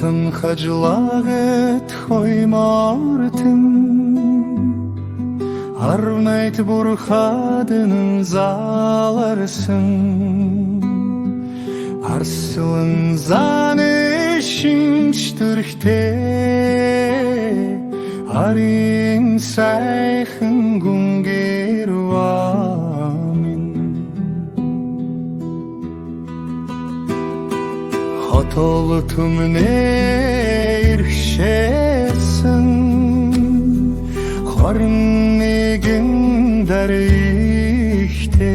Алтын хажлагет хоймартын Арнайт бурхадын заларсын Арсылын заны шинчтүрхте Арин сайхын гунгер вамин Hatolu tümne irşesin Harnegin derihte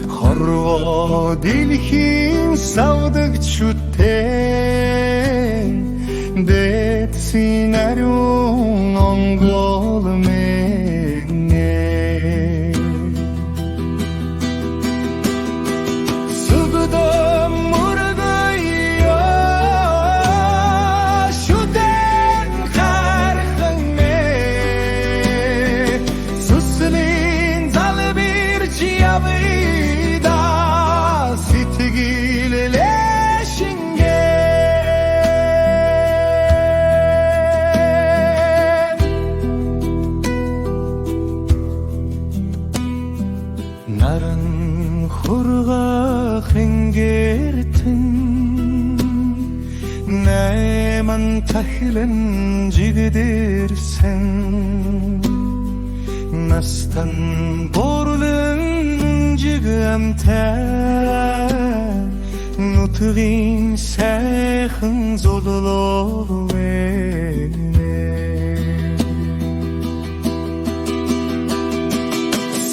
Harva dilhin savdık çütte Det sinarun angol menne Sıgıdım murgaya Şuden karhınne Suslin zalı bir ciyabıda Sitgilleşinge Narın hurga hringertin Neyman tahilin cigidirsen Nastan borulun cigamte Nutugin seyhin zolulu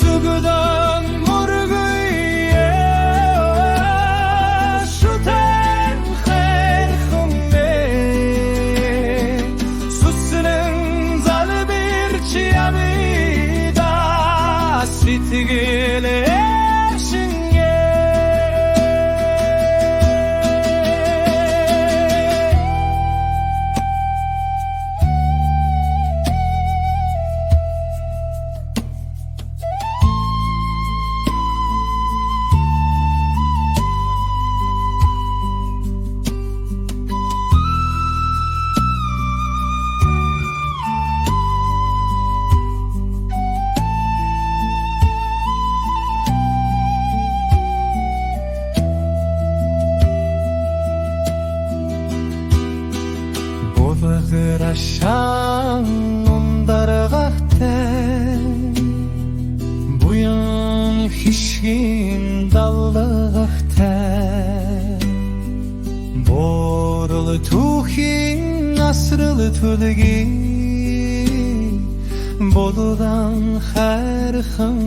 Sıgıdan murgıya Şuten khayrhunne Susının zalı bir çiyamida Sitgileşinge Bolğır aşan ondarğaqte Buyan hişgin dallığaqte Borul tuhin asrılı tülgi Boludan xərxın